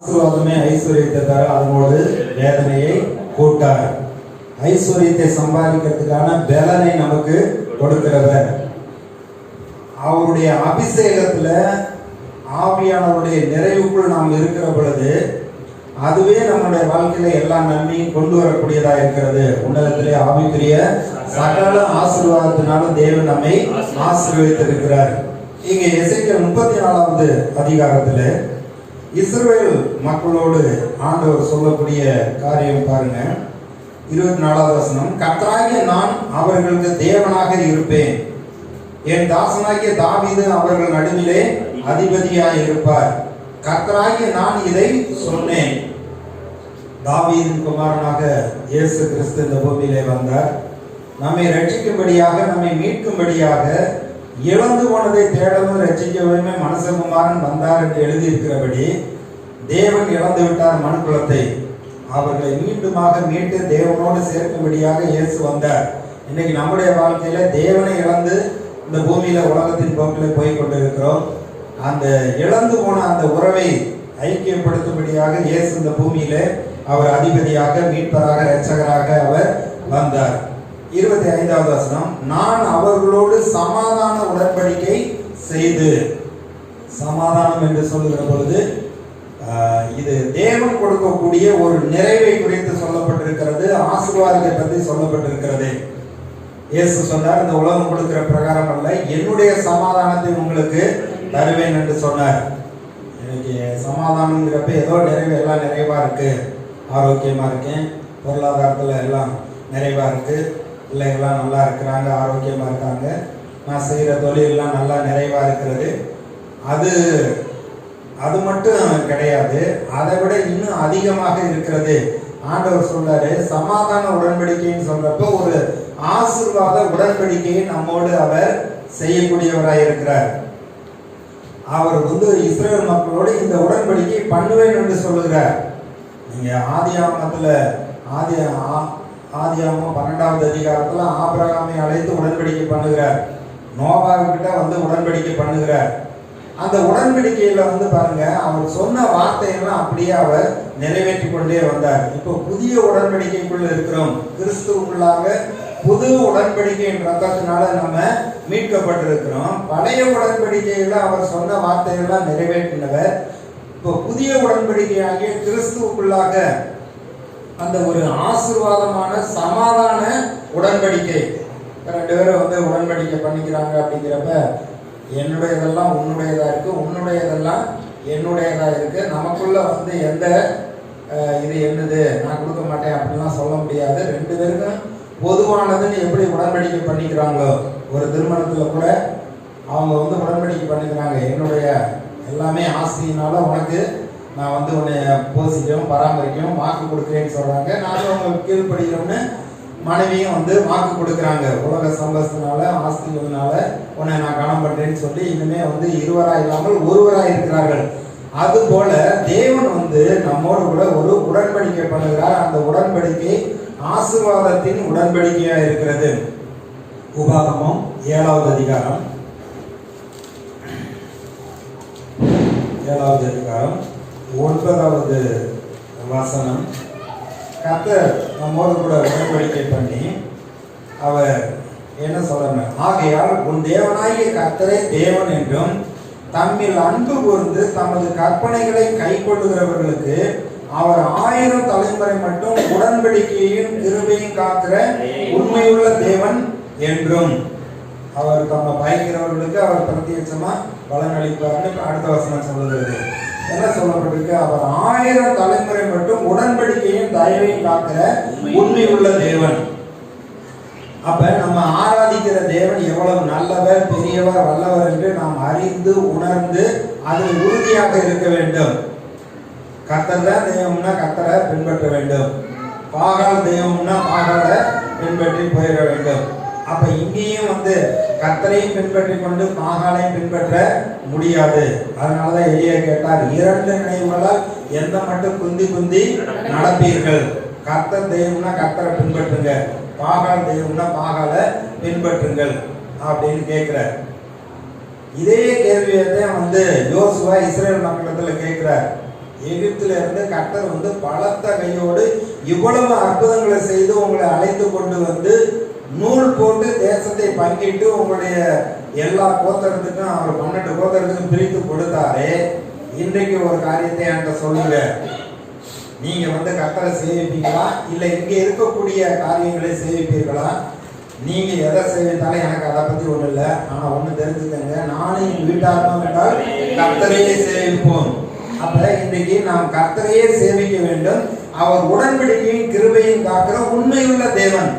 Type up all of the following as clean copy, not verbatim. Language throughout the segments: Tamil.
ஆசீர்வாதமே ஐஸ்வர்யத்தை தர அதனோடு வேதனையை கூட்டார். ஐஸ்வர்யத்தை சம்பாதிக்கிறதுக்கான பலனை நமக்கு கொடுக்கிறவர். அவருடைய அபிஷேகத்துல ஆவியானவருடைய நிறைவுக்குள் நாம் இருக்கிற பொழுது அதுவே நம்முடைய வாழ்க்கையில எல்லா நன்மையும் கொண்டு வரக்கூடியதா இருக்கிறது. உன்னதத்திலே ஆவிக்குரிய சகல ஆசீர்வாதத்தினாலும் தேவன் நம்மை ஆசீர்வதித்திருக்கிறார். இங்க எசேக்கியேல் 34வது அதிகாரத்துல இஸ்ரவேல் மக்களோடு ஆண்டவர் சொல்லக்கூடிய காரியம் பாருங்க. 24வது வசனம், கர்த்தராகிய நான் அவர்களுக்கு தேவனாக இருப்பேன், என் தாசனாகிய தாவீது அவர்கள் நடுவிலே அதிபதியாய் இருப்பார். கர்த்தராகிய நான் இதை சொன்னேன். தாவீதின் குமாரனாக இயேசு கிறிஸ்து இந்த பூமியிலே வந்தார். நம்மை ரட்சிக்கும்படியாக, நம்மை மீட்கும்படியாக, இழந்து போனதை தேடவும் ரட்சிக்கவுமே மனுஷகுமாரன் வந்தார் என்று எழுதியிருக்கிறபடி தேவன் இழந்து விட்டார் மனுக்குலத்தை. அவர்களை மீண்டுமாக மீட்டு தேவனோடு சேர்க்கும்படியாக இயேசு வந்தார். இன்னைக்கு நம்முடைய வாழ்க்கையில தேவனை இழந்து இந்த பூமியில உலகத்தின் போக்கில போய் கொண்டிருக்கிறோம். அந்த இழந்து போன அந்த உறவை ஐக்கியப்படுத்தும்படியாக இயேசு இந்த பூமியில அவர் அதிபதியாக, மீட்பராக, இரட்சகராக அவர் வந்தார். 25வது வசனம், நான் அவர்களோடு சமாதான உடன்படிக்கை செய்து. சமாதானம் என்று சொல்லுகிற பொழுது இது தேவன் கொடுக்கக்கூடிய ஒரு நிறைவை குறித்து சொல்லப்பட்டிருக்கிறது, ஆசீர்வாதத்தை பற்றி சொல்லப்பட்டிருக்கிறது. இயேசு சொன்னார், இந்த உலகம் கொடுக்கிற பிரகாரம் அல்ல, என்னுடைய சமாதானத்தை உங்களுக்கு தருவேன் என்று சொன்னார். எனக்கு சமாதானங்கிறப்ப ஏதோ நிறைவு, எல்லாம் நிறைவா இருக்கு, ஆரோக்கியமா இருக்கேன், பொருளாதாரத்துல எல்லாம் நிறைவா இருக்கு, பிள்ளைகள்லாம் நல்லா இருக்கிறாங்க, ஆரோக்கியமா இருக்காங்க, நான் செய்யற தொழிலெல்லாம் நல்லா நிறைவா இருக்கிறது. அது மட்டும் கிடையாது, அதை விட இன்னும் அதிகமாக இருக்கிறது. ஆண்டவர் சொல்றாரு, சமாதான உடன்படிக்கைன்னு சொல்றப்ப ஒரு ஆசீர்வாத உடன்படிக்கையை நம்மோடு அவர் செய்யக்கூடியவராய் இருக்கிறார். அவர் இஸ்ரவேல் மக்களோடு இந்த உடன்படிக்கை பண்ணுவேன் என்று சொல்லுகிறார். நீங்க ஆதியாகமத்துல ஆதியாகமம் 12வது அதிகாரத்துல ஆபிரகாமை அழைத்து உடன்படிக்கை பண்ணுகிறார். நோவாகிட்ட உடன்படிக்கை பண்ணுகிறார். அந்த உடன்படிக்கையில பாருங்க, அவர் சொன்ன வார்த்தையெல்லாம் அப்படியே அவர் நிறைவேற்றி கொண்டே வந்தார். இப்போ புதிய உடன்படிக்கைக்குள்ள இருக்கிறோம். கிறிஸ்துவுக்குள்ளாக புது உடன்படிக்கையின் ரத்தத்தினால நம்ம மீட்கப்பட்டிருக்கிறோம். பழைய உடன்படிக்கையில அவர் சொன்ன வார்த்தையெல்லாம் நிறைவேற்றினவர். இப்போ புதிய உடன்படிக்கையாகிய கிறிஸ்துவுக்குள்ளாக அந்த ஒரு ஆசீர்வாதமான சமாதான உடன்படிக்கை, ரெண்டு பேரும் உடன்படிக்கை பண்ணிக்கிறாங்க. அப்படிங்கிறப்ப என்னுடையதெல்லாம் உன்னுடையதா இருக்கு, உன்னுடையதெல்லாம் என்னுடையதா இருக்கு. நமக்குள்ள எந்த இது என்னது நான் கொடுக்க மாட்டேன் அப்படின்லாம் சொல்ல முடியாது. ரெண்டு பேருக்கும் பொதுவானதுன்னு எப்படி உடன்படிக்கை பண்ணிக்கிறாங்களோ, ஒரு திருமணத்துல கூட அவங்க உடன்படிக்கை பண்ணிக்கிறாங்க, என்னுடைய எல்லாமே ஆஸ்தியினால உனக்கு நான் உன்னை போசிக்கவும் பராமரிக்கவும் வாக்கு கொடுக்குறேன்னு சொல்றாங்க. நானும் அவங்க கீழ்படுகிறோம்னு மனைவியும் வாக்கு கொடுக்குறாங்க. உலக சம்பஸ்தினால, ஆஸ்திகள்னால உன்னை நான் கனம் பண்றேன்னு சொல்லி இனிமே இருவராய் இல்லாமல் ஒருவராய் இருக்கிறார்கள். அது போல தேவன் நம்மோடு கூட ஒரு உடன்படிக்கை பண்ணுகிறார். அந்த உடன்படிக்கை ஆசீர்வாதத்தின் உடன்படிக்கையா இருக்கிறது. உபாகமம் 7வது அதிகாரம் 9வது வசனம், கர்த்தர் நம்மோடு கூட உடன்படிக்கை பண்ணி அவர் என்ன சொல்றார், ஆகையால் உன் தேவனாகிய கர்த்தரே தேவன் என்றும் தம்மில் அன்பு கூர்ந்து தமது கற்பனைகளை கை கொள்ளுகிறவர்களுக்கு அவர் 1000 தலைமுறை மட்டும் உடன்படிக்கையும் கிருபையும் காக்கிற உண்மையுள்ள தேவன் என்றும், அவர் தம்மை பயக்கிறவர்களுக்கு அவர் பிரத்யட்சமா பலன் அளிப்பார்னு அடுத்த வசனம் சொல்லுகிறது. என்ன சொல்லப்பட்டிருக்கு, அவர் 1000 தலைமுறை மட்டும் உடன்படிக்கையும் தயவையும் காக்கிற உண்மையுள்ள தேவன். அப்ப நம்ம ஆராதிக்கிற தேவன் எவ்வளவு நல்லவர், பெரியவர், வல்லவர் என்று நாம் அறிந்து உணர்ந்து அதில் உறுதியாக இருக்க வேண்டும். கர்த்தர் தான் தெய்வம்னா கர்த்தரை பின்பற்ற வேண்டும், பாகால் தெய்வம்னா பாகாலை பின்பற்றி போயிட வேண்டும். அப்ப இங்கேயும் கர்த்தரையும் பின்பற்றி கொண்டு பாகாலையும் பின்பற்ற முடியாது. அதனாலதான் எளிய கேட்டார், 2 நினைவுகளால் எந்த மட்டும் குந்தி நடப்பீர்கள். கர்த்தர் தெய்வம்னா கர்த்தரை பின்பற்றுங்க, பாகால் தெய்வம்னா பாகாலை பின்பற்றுங்கள் அப்படின்னு கேட்கிறார். இதே கேள்வியை யோசுவா இஸ்ரேல் மக்களிடத்துல கேட்கிறார். எகிப்தில இருந்து கர்த்தர் வந்து பலத்த கையோடு இவ்வளவு அற்புதங்களை செய்து உங்களை அழைத்து கொண்டு வந்து நூல் போட்டு தேசத்தை பங்கிட்டு உங்களுடைய எல்லா கோத்திரத்துக்கும் அவர் 12 கோத்திரத்துக்கும் பிரித்து கொடுத்தாரே. இன்றைக்கு ஒரு காரியத்தை என்கிட்ட சொல்லுங்க, நீங்க வந்து கர்த்தரை சேவிப்பீங்களா இல்ல இங்க இருக்கக்கூடிய காரியங்களை சேவிப்பீர்களா? நீங்க எதை சேவித்தாலும் எனக்கு அதை பத்தி ஒண்ணு இல்லை. ஆனா ஒண்ணு தெரிஞ்சுக்கங்க, நானும் என் வீட்டாரும் என்றால் கர்த்தரையே சேவிப்போம். அப்ப இன்றைக்கு நாம் கர்த்தரையே சேவிக்க வேண்டும். அவர் உடன்படிக்கையும் கிருபையும் காக்கிற உண்மையுள்ள தேவன்.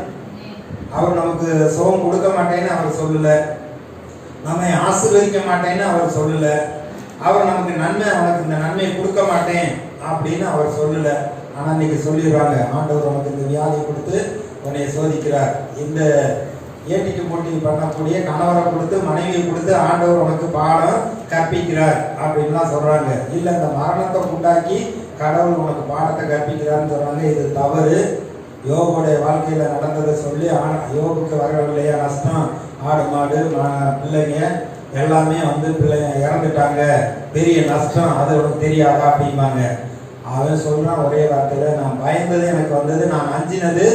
அவர் நமக்கு சுகம் கொடுக்க மாட்டேன்னு அவர் சொல்லல, நம்மை ஆசீர்வதிக்க மாட்டேன்னு அவர் சொல்லல, அவர் நமக்கு அவனுக்கு இந்த நன்மையை கொடுக்க மாட்டேன் அப்படின்னு அவர் சொல்லல. ஆனா இன்னைக்கு சொல்லிடுறாங்க, ஆண்டவர் உனக்கு இந்த வியாதி கொடுத்து உன்னை சோதிக்கிறார், இந்த ஏட்டிக்கு போட்டி பண்ணக்கூடிய கணவரை கொடுத்து மனைவியை கொடுத்து ஆண்டவர் உனக்கு பாடம் கற்பிக்கிறார் அப்படின்லாம் சொல்றாங்க. இல்ல இந்த மரணத்தை உண்டாக்கி கடவுள் உனக்கு பாடத்தை கற்பிக்கிறார்னு சொல்றாங்க. இது தவறு. யோபுடைய வாழ்க்கையில நடந்ததை சொல்லி யோபுக்கு வரவில்லையா நஷ்டம், ஆடு மாடு பிள்ளைங்க எல்லாமே வந்து பிள்ளைங்க இறந்துட்டாங்க, பெரிய நஷ்டம், அது உனக்கு தெரியாதா அப்படிம்பாங்க. அவன் சொல்றான் ஒரே வார்த்தையில, நான் பயந்தது எனக்கு வந்தது, நான் அஞ்சினது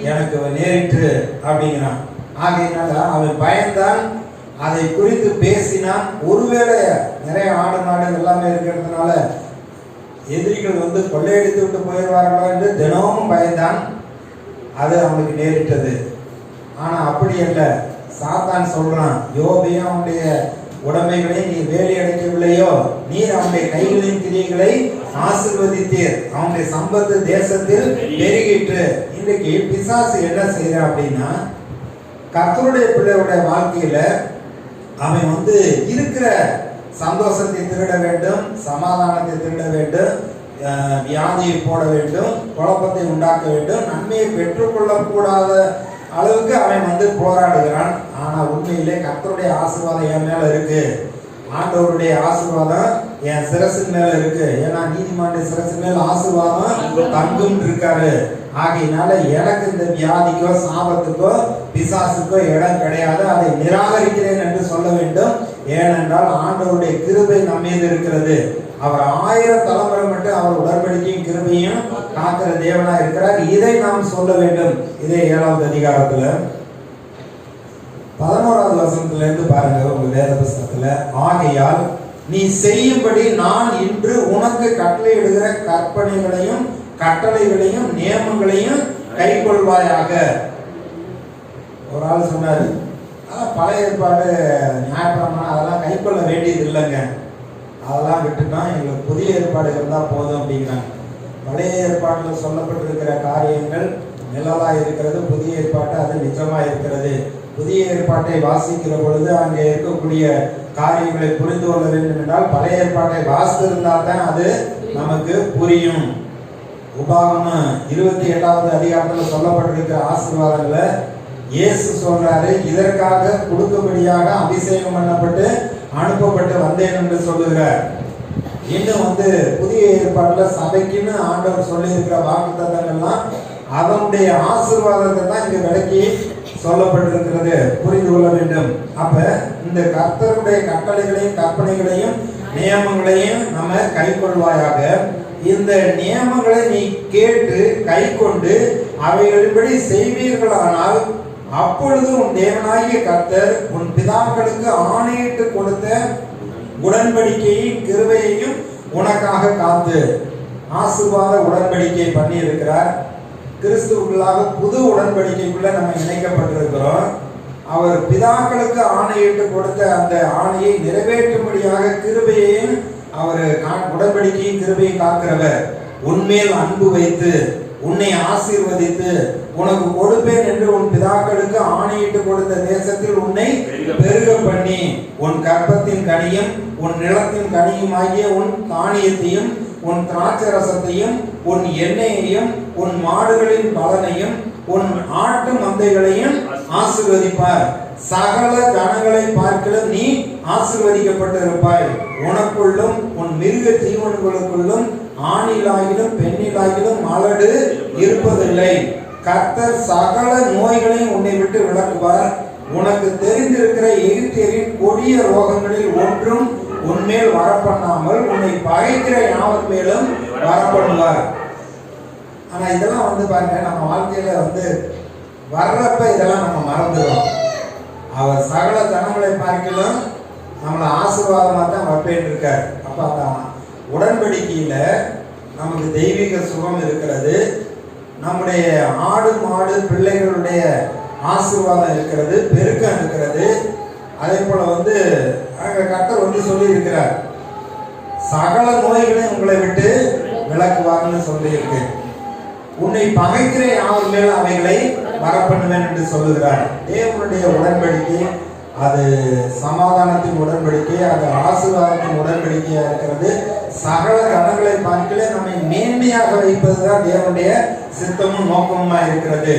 எனக்கு நேரிட்டு அப்படிங்கிறான். ஆகையினால அவன் பயந்தான், அதை குறித்து பேசினான். ஒருவேளை நிறைய ஆடு மாடு எல்லாமே இருக்கிறதுனால எதிரிகள் வந்து கொள்ளையடித்து விட்டு போயிடுவார்களோ என்று தினமும் பயந்தான். அது அவனுக்கு நேரிட்டது. ஆனா அப்படி அல்ல, சாத்தான் சொல்றான், யோபையும் அவனுடைய உடைமைகளை நீ வேலி அடைக்கவில்லையோ, நீர் அவனுடைய கைகளின் கிரியைகளை ஆசீர்வதித்தீர், அவனுடைய சம்பத்து தேசத்தில் பெருகிட்டு. இன்றைக்கு பிசாசு என்ன செய்யறான் அப்படின்னா, கர்த்தருடைய பிள்ளையுடைய வாழ்க்கையில அவன் வந்து இருக்கிற சந்தோஷத்தை திருட வேண்டும், சமாதானத்தை திருட வேண்டும், வியாதியை போட வேண்டும், குழப்பத்தை உண்டாக்க வேண்டும், நன்மையை பெற்றுக்கொள்ளக்கூடாத அளவுக்கு அவன் வந்து போராடுகிறான். ஆனா உண்மையிலே கர்த்தருடைய ஆசீர்வாதம் என் மேல இருக்கு, ஆண்டவருடைய ஆசீர்வாதம் என் சிரசின் மேல இருக்கு. ஏன்னா நீதிமானுடைய சிரசின் மேல ஆசீர்வாதம் தங்கும் இருக்காரு. ஆகையினால எனக்கு இந்த வியாதிக்கோ சாபத்துக்கோ பிசாசுக்கோ இடம் கிடையாது, அதை நிராகரிக்கிறேன் என்று சொல்ல வேண்டும். ஏனென்றால் ஆண்டவருடைய கிருபை நம்ம மீது இருக்கிறது. அவர் 1000 தலைமுறை மட்டும் அவர் உடன்படிக்கையும் கிருபையும் காக்கிற தேவனா இருக்கிறார். இதை நாம் சொல்ல வேண்டும். இதே 7வது அதிகாரத்துல 11வது வசனத்துல இருந்து பாருங்க உங்க வேத புஸ்தகத்துல, ஆகையால் நீ செய்யும்படி நான் இன்று உனக்கு கட்டளையிடுகிற கற்பனைகளையும் கட்டளைகளையும் நியமங்களையும் கை கொள்வாயாக. ஒரு ஆள் சொன்னாரு, பழைய ஏற்பாடு நியாயப்பிரமாணம் அதெல்லாம் கை கொள்ள வேண்டியது இல்லைங்க, அதெல்லாம் விட்டுட்டோம், எங்களுக்கு புதிய ஏற்பாடு இருந்தால் போதும் அப்படிங்கிறாங்க. பழைய ஏற்பாட்டில் சொல்லப்பட்டிருக்கிற காரியங்கள் நிழலா இருக்கிறது, புதிய ஏற்பாட்டு அது நிஜமா இருக்கிறது. புதிய ஏற்பாட்டை வாசிக்கிற பொழுது அங்கே இருக்கக்கூடிய காரியங்களை புரிந்து கொள்ள வேண்டும் என்றால் பழைய ஏற்பாட்டை வாசித்திருந்தால் தான் அது நமக்கு புரியும். உபாகமம் 28வது அதிகாரத்தில் சொல்லப்பட்டிருக்கிற ஆசீர்வாதங்களை இயேசு சொல்றாரு, இதற்காக கொடுக்கும்படியாக அபிஷேகம் பண்ணப்பட்டு அனுப்பப்பட்டு வந்தேன் என்று சொல்லுகிறார். இன்னும் வந்து புதிய ஏற்பாட்டுல சபைக்குன்னு ஆண்டவர் சொல்லி இருக்கிற வாக்குத்தத்தங்கள்லாம் அதனுடைய ஆசீர்வாதத்தை தான் இங்க விளக்கி சொல்லப்பட்டிருக்கிறது, புரிந்து கொள்ள வேண்டும். அப்ப இந்த கர்த்தருடைய கட்டளைகளையும் கற்பனைகளையும் நியமங்களையும் நம்ம கை கொள்வாயாக. இந்த நியமங்களை நீ கேட்டு கை கொண்டு அவைகளின்படி செய்வீர்களானால் அப்பொழுது உன் தேவனாகிய கர்த்தர் உன் பிதாக்களுக்கு ஆணையிட்டு கொடுத்த உடன்படிக்கையும் கிருபையையும் உனக்காக காத்து ஆசீர்வாத உடன்படிக்கை பண்ணி இருக்கிறார். கிறிஸ்துவுக்குள்ளாக புது உடன்படிக்கைக்குள்ள நம்ம இணைக்கப்பட்டிருக்கிறோம். அவர் பிதாக்களுக்கு ஆணையிட்டு கொடுத்த அந்த ஆணையை நிறைவேற்றும்படியாக கிருபையையும் அவர் உடன்படிக்கையும் கிருபையும் காக்கிறவர். உன்மேல் அன்பு வைத்து உன்னை ஆசீர்வதித்து உனக்கு கொடுப்பேன் என்று உன் பிதாக்களுக்கு ஆணையிட்டு கொடுத்த தேசத்தில் உன்னை பெருக பண்ணி உன் கற்பத்தின் கனியும் உன் நிலத்தின் கனியும் ஆகிய உன் தானியத்தையும் உன் திராட்சரசத்தையும் உன் எண்ணெயையும் உன் மாடுகளின் பலனையும் உன் ஆட்டு மந்தைகளையும் ஆசீர்வதிப்பார். சகல ஜனங்களை பார்க்கலும் நீ ஆசீர்வதிக்கப்பட்டு இருப்பாய். உனக்குள்ளும் உன் மிருக ஜீவன்களுக்குள்ளும் ஆணிலாகிலும் பெண்ணிலாகிலும் மலடு இருப்பதில்லை. கர்த்தர் சகல நோய்களையும் உன்னை விட்டு விலக்குவார். உனக்கு தெரிந்திருக்கிற எகிப்தியரின் கொடிய ரோகங்களில் ஒன்றும் உன்மேல் வரப்பண்ணாமல் உன்னை பகைக்கிற யாவர் மேலும் வரப்படுவார். ஆனா இதெல்லாம் வந்து பாருங்க, நம்ம வாழ்க்கையில வந்து வர்றப்ப இதெல்லாம் நம்ம மறந்துடுறோம். அவர் சகல ஜனங்களை பார்க்கலாம் நம்மளை ஆசீர்வாதமா தான் வைப்பேன் இருக்காரு. அப்ப அந்த உடன்படிக்கையில நமக்கு தெய்வீக சுகம் இருக்கிறது, நம்முடைய ஆடு மாடு பிள்ளைகளுடைய ஆசீர்வாதம் இருக்கிறது, பெருக்கம் இருக்கிறது. அதே போல வந்து அங்க கர்த்தர் வந்து சொல்லி இருக்கிறார், சகல நோய்களையும் உங்களை விட்டு விலக்குவார்னு சொல்லி இருக்கு. உன்னை பகைக்கிற யார் மேல் அவைகளை வரப்பண்ணுவேன் என்று சொல்லுகிறார். தேவனுடைய உடன்படிக்கை அது சமாதானத்தின் உடன்படிக்கை, அது ஆசீர்வாதத்தின் உடன்படிக்கையா இருக்கிறது. சகல கணங்களை பார்க்கல நம்மை மேன்மையாக வைப்பதுதான் தேவனுடைய சித்தமும் நோக்கமுமா இருக்கிறது.